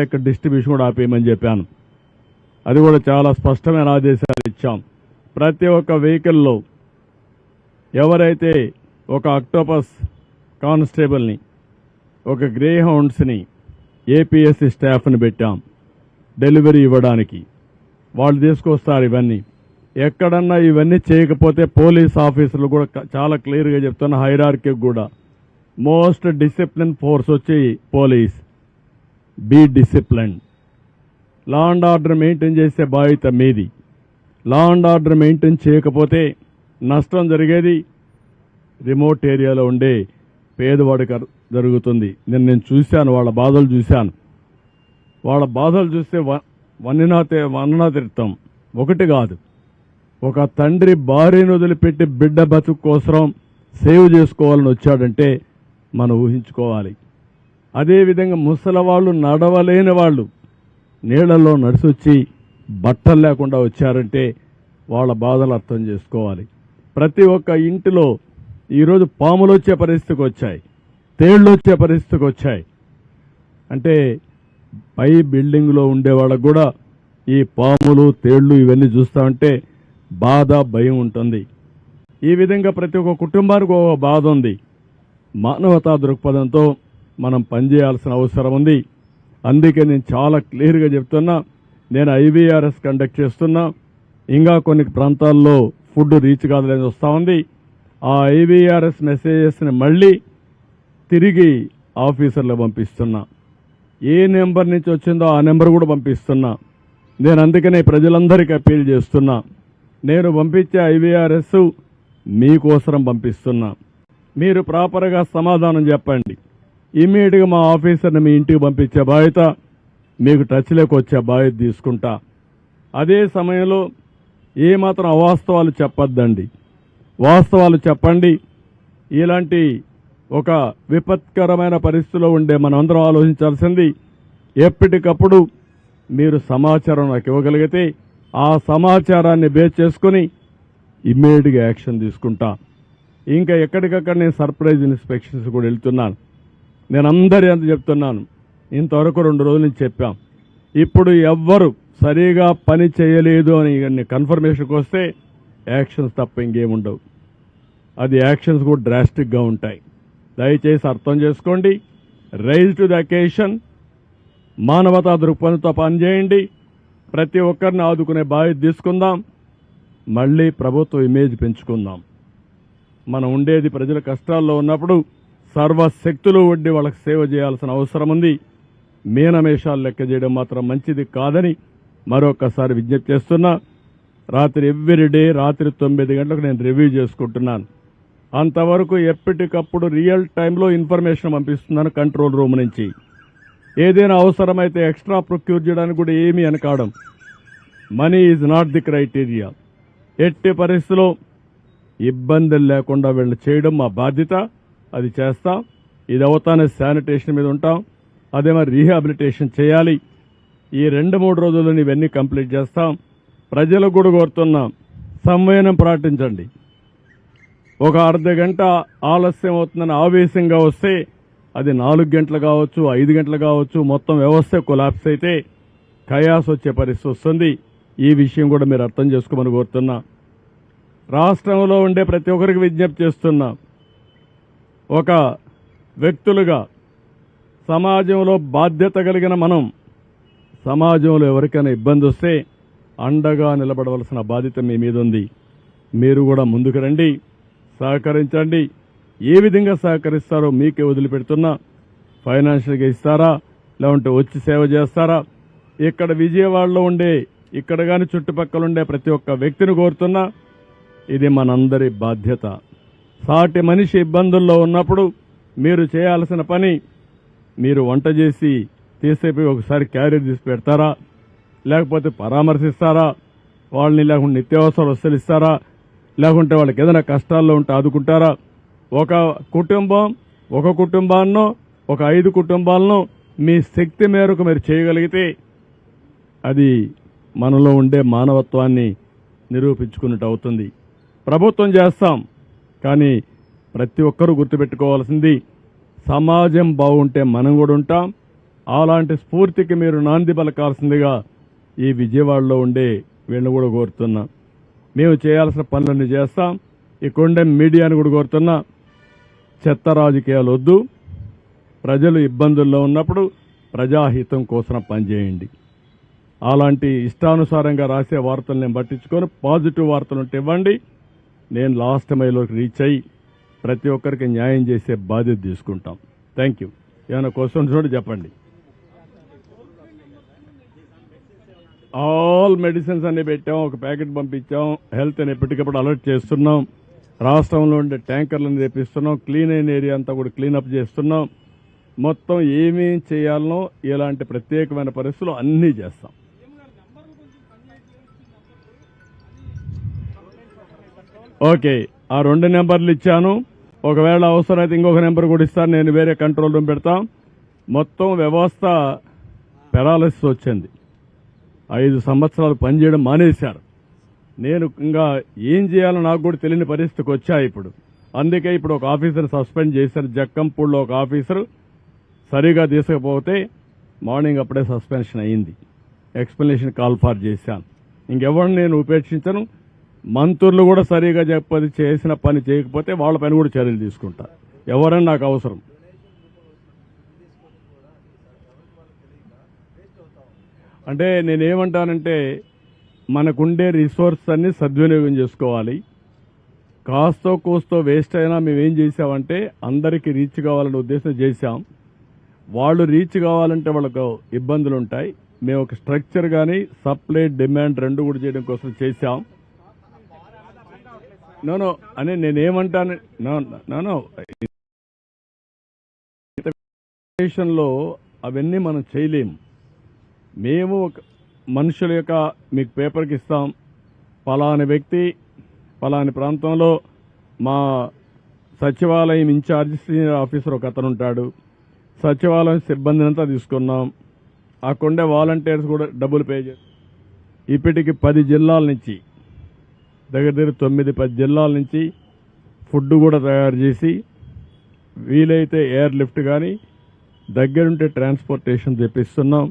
ఇక్కడ డిస్ట్రిబ్యూషన్ కూడా ఆపేయమని చెప్పాను. అది కూడా చాలా స్పష్టమైన ఆదేశాలు ఇచ్చాం. ప్రతి ఒక్క వెహికల్లో ఎవరైతే ఒక అక్టోపస్ కానిస్టేబుల్ని, ఒక గ్రే హౌండ్స్ని, ఏపీఎస్సీ స్టాఫ్ని పెట్టాం డెలివరీ ఇవ్వడానికి. వాళ్ళు తీసుకొస్తారు ఇవన్నీ. ఎక్కడన్నా ఇవన్నీ చేయకపోతే పోలీస్ ఆఫీసర్లు కూడా చాలా క్లియర్గా చెప్తున్న హైరార్కీ కూడా మోస్ట్ డిసిప్లిన్ ఫోర్స్ వచ్చి police. Be discipline. Law and order maintain చేసే బాధ్యత మీది. లా అండ్ ఆర్డర్ మెయింటైన్ చేయకపోతే నష్టం జరిగేది రిమోట్ ఏరియాలో ఉండే పేదవాడికి జరుగుతుంది. నేను చూశాను, వాళ్ళ బాధలు చూశాను. వాళ్ళ బాధలు చూస్తే వన్ననా తీర్థం ఒకటి కాదు. ఒక తండ్రి భార్యను వదిలిపెట్టి బిడ్డ బతుకు కోసం సేవ్ చేసుకోవాలని వచ్చాడంటే మనం ఊహించుకోవాలి. అదేవిధంగా ముసలవాళ్ళు, నడవలేని వాళ్ళు నీళ్లలో నడిచొచ్చి బట్టలు లేకుండా వచ్చారంటే వాళ్ళ బాధలు అర్థం చేసుకోవాలి. ప్రతి ఒక్క ఇంటిలో ఈరోజు పాములు వచ్చే పరిస్థితికి వచ్చాయి, తేళ్లు వచ్చే పరిస్థితికి వచ్చాయి. అంటే పై బిల్డింగ్లో ఉండే వాళ్ళకు కూడా ఈ పాములు, తేళ్లు ఇవన్నీ చూస్తామంటే బాధ, భయం ఉంటుంది. ఈ విధంగా ప్రతి ఒక్క కుటుంబానికి ఒక బాధ ఉంది. మానవతా దృక్పథంతో మనం పనిచేయాల్సిన అవసరం ఉంది. అందుకే నేను చాలా క్లియర్గా చెప్తున్నా. నేను ఐవీఆర్ఎస్ కండక్ట్ చేస్తున్నా. ఇంకా కొన్ని ప్రాంతాల్లో ఫుడ్ రీచ్ కాదని వస్తూ ఉంది. ఆ ఐవీఆర్ఎస్ మెసేజెస్ని మళ్ళీ తిరిగి ఆఫీసర్లకు పంపిస్తున్నా. ఏ నెంబర్ నుంచి వచ్చిందో ఆ నెంబర్ కూడా పంపిస్తున్నా. నేను అందుకనే ప్రజలందరికీ అప్పీల్ చేస్తున్నా. నేను పంపించే ఐవీఆర్ఎస్ మీకోసరం పంపిస్తున్నా. మీరు ప్రాపర్గా సమాధానం చెప్పండి. ఇమ్మీడియట్గా మా ఆఫీసర్ని మీ ఇంటికి పంపించే బాధ్యత, మీకు టచ్లోకి వచ్చే బాధ్యత తీసుకుంటా. అదే సమయంలో ఏమాత్రం అవాస్తవాలు చెప్పొద్దండి, వాస్తవాలు చెప్పండి. ఇలాంటి ఒక విపత్కరమైన పరిస్థితిలో ఉండే మనందరం ఆలోచించాల్సింది, ఎప్పటికప్పుడు మీరు సమాచారం నాకు ఇవ్వగలిగితే ఆ సమాచారాన్ని బేస్ చేసుకుని ఇమ్మీడియట్గా యాక్షన్ తీసుకుంటా. ఇంకా ఎక్కడికక్కడ నేను సర్ప్రైజ్ ఇన్స్పెక్షన్స్ కూడా వెళ్తున్నాను. నేను అందరి అంత చెప్తున్నాను. ఇంతవరకు 2 రోజుల నుంచి చెప్పాం. ఇప్పుడు ఎవ్వరు సరిగా పని చేయలేదు అని కన్ఫర్మేషన్కి వస్తే యాక్షన్స్ తప్ప ఇంకేముండవు. అది యాక్షన్స్ కూడా డ్రాస్టిక్గా ఉంటాయి. దయచేసి అర్థం చేసుకోండి. Rise to the occasion. మానవతా దృక్పథంతో పనిచేయండి. ప్రతి ఒక్కరిని ఆదుకునే బాధ్యత తీసుకుందాం. మళ్ళీ ప్రభుత్వ ఇమేజ్ పెంచుకుందాం. మనం ఉండేది ప్రజల కష్టాల్లో ఉన్నప్పుడు సర్వశక్తులు ఒడ్డి వాళ్ళకి సేవ చేయాల్సిన అవసరం ఉంది. మీనమేషాలు లెక్క చేయడం మాత్రం మంచిది కాదని మరొకసారి విజ్ఞప్తి చేస్తున్నా. రాత్రి ఎవ్రీడే రాత్రి 9 గంటలకు నేను రివ్యూ చేసుకుంటున్నాను. అంతవరకు ఎప్పటికప్పుడు రియల్ టైంలో ఇన్ఫర్మేషన్ పంపిస్తున్నాను కంట్రోల్ రూమ్ నుంచి. ఏదైనా అవసరమైతే ఎక్స్ట్రా ప్రొక్యూర్ చేయడానికి కూడా ఏమీ అనకాడం. Money is not the criteria. ఎట్టి పరిస్థితిలో ఇబ్బందులు లేకుండా వీళ్ళు చేయడం మా బాధ్యత. అది చేస్తాం. ఇది అవుతానే శానిటేషన్ మీద ఉంటాం. అదే మరి రీహాబిలిటేషన్ చేయాలి. ఈ 2-3 రోజుల్లో ఇవన్నీ కంప్లీట్ చేస్తాం. ప్రజలకు కూడా కోరుతున్నాం, సంయమనం పాటించండి. ఒక అర్ధ గంట ఆలస్యం అవుతుందని ఆవేశంగా వస్తే అది 4 గంటలు కావచ్చు, 5 గంటలు కావచ్చు, మొత్తం వ్యవస్థ కొలాప్స్ అయితే కయాస్ వచ్చే పరిస్థితి వస్తుంది. ఈ విషయం కూడా మీరు అర్థం చేసుకోమని కోరుతున్నా. రాష్ట్రంలో ఉండే ప్రతి ఒక్కరికి విజ్ఞప్తి చేస్తున్నా. ఒక వ్యక్తులుగా సమాజంలో బాధ్యత కలిగిన మనం సమాజంలో ఎవరికైనా ఇబ్బంది వస్తే అండగా నిలబడవలసిన బాధ్యత మీ మీద ఉంది. మీరు కూడా ముందుకు రండి, సహకరించండి. ఏ విధంగా సహకరిస్తారో మీకే వదిలిపెడుతున్నా. ఫైనాన్షియల్గా ఇస్తారా, లేకుంటే వచ్చి సేవ చేస్తారా? ఇక్కడ విజయవాడలో ఉండే, ఇక్కడ కానీ చుట్టుపక్కల ఉండే ప్రతి ఒక్క వ్యక్తిని కోరుతున్నా. ఇది మనందరి బాధ్యత. సాటి మనిషి ఇబ్బందుల్లో ఉన్నప్పుడు మీరు చేయాల్సిన పని, మీరు వంట చేసి తీసేపోయి ఒకసారి క్యారియర్ తీసి పెడతారా, లేకపోతే పరామర్శిస్తారా, వాళ్ళని లేకుంటే నిత్యావసర వస్తువులు ఇస్తారా, లేకుంటే వాళ్ళకి ఏదైనా కష్టాల్లో ఉంటే ఆదుకుంటారా? ఒక కుటుంబాన్నో ఒక 5 కుటుంబాలను మీ శక్తి మేరకు మీరు చేయగలిగితే అది మనలో ఉండే మానవత్వాన్ని నిరూపించుకున్నట్టు అవుతుంది. ప్రభుత్వం చేస్తాం, కానీ ప్రతి ఒక్కరూ గుర్తుపెట్టుకోవాల్సింది, సమాజం బాగుంటే మనం కూడా ఉంటాం, అలాంటి స్ఫూర్తికి మీరు నాంది పలకాల్సిందిగా ఈ విజయవాడలో ఉండే వీళ్ళని కూడా కోరుతున్నా. మేము చేయాల్సిన పనులన్నీ చేస్తాం. ఈ కొండ మీడియాని కూడా కోరుతున్నా, చెత్త రాజకీయాలు వద్దు. ప్రజలు ఇబ్బందుల్లో ఉన్నప్పుడు ప్రజాహితం కోసం పనిచేయండి. అలాంటి ఇష్టానుసారంగా రాసే వార్తలు నేను పట్టించుకొని పాజిటివ్ వార్తలు ఉంటే ఇవ్వండి. నేను లాస్ట్ మైల్లోకి రీచ్ అయ్యి ప్రతి ఒక్కరికి న్యాయం చేసే బాధ్యత తీసుకుంటాం. Thank you. ఏమైనా క్వశ్చన్స్ కూడా చెప్పండి. ఆల్ మెడిసిన్స్ అన్ని పెట్టాం, ఒక ప్యాకెట్ పంపించాం. హెల్త్ అని ఎప్పటికప్పుడు అలర్ట్ చేస్తున్నాం. రాష్ట్రంలో ఉండే ట్యాంకర్లను తెప్పిస్తున్నాం. క్లీన్ అయిన ఏరియా అంతా కూడా క్లీనప్ చేస్తున్నాం. మొత్తం ఏమేం చేయాలనో ఇలాంటి ప్రత్యేకమైన పరిస్థితులు అన్నీ చేస్తాం. ఓకే, ఆ 2 నెంబర్లు ఇచ్చాను. ఒకవేళ అవసరమైతే ఇంకొక నెంబర్ కూడా ఇస్తాను. నేను వేరే కంట్రోల్ రూమ్ పెడతాం. మొత్తం వ్యవస్థ పెరాలసిస్ వచ్చింది. 5 సంవత్సరాలు పనిచేయడం మానేశారు. నేను ఇంకా ఏం చేయాలో నాకు కూడా తెలియని పరిస్థితికి వచ్చా ఇప్పుడు. అందుకే ఇప్పుడు ఒక ఆఫీసర్ సస్పెండ్ చేశారు. జక్కంపూడిలో ఒక ఆఫీసరు సరిగా తీసుకపోతే మార్నింగ్ అప్పుడే సస్పెన్షన్ అయింది. ఎక్స్ప్లెనేషన్ కాల్ ఫార్ చేశాను. ఇంకెవరిని నేను ఉపేక్షించను. మంత్రులు కూడా సరిగా చెప్పది చేసిన పని చేయకపోతే వాళ్ళ పైన కూడా చర్యలు తీసుకుంటా. ఎవరని నాకు అవసరం. అంటే నేనేమంటానంటే మనకుండే రిసోర్స్ అన్ని సద్వినియోగం చేసుకోవాలి. కాస్తో కూస్తో వేస్ట్ అయినా మేమేం చేశామంటే అందరికీ రీచ్ కావాలనే ఉద్దేశం చేశాం. వాళ్ళు రీచ్ కావాలంటే వాళ్ళకు ఇబ్బందులు ఉంటాయి. మేము ఒక స్ట్రక్చర్ కానీ సప్లై డిమాండ్ రెండు కూడా చేయడం కోసం చేశాం. నో అని నేనేమంటాను, నో లో అవన్నీ మనం చేయలేము. మేము ఒక మనుషుల యొక్క మీకు పేపర్కి ఇస్తాం. పలాని వ్యక్తి పలాని ప్రాంతంలో మా సచివాలయం ఇన్ఛార్జ్ సీనియర్ ఆఫీసర్ ఒక అతను ఉంటాడు. సచివాలయం సిబ్బందిని అంతా తీసుకున్నాం. అక్కడే వాలంటీర్స్ కూడా డబ్బులు పే చేస్తాం. ఇప్పటికి 10 జిల్లాల నుంచి దగ్గర 9-10 జిల్లాల నుంచి ఫుడ్ కూడా తయారు చేసి వీలైతే ఎయిర్ లిఫ్ట్ కానీ దగ్గరుంటే ట్రాన్స్పోర్టేషన్ తెప్పిస్తున్నాం.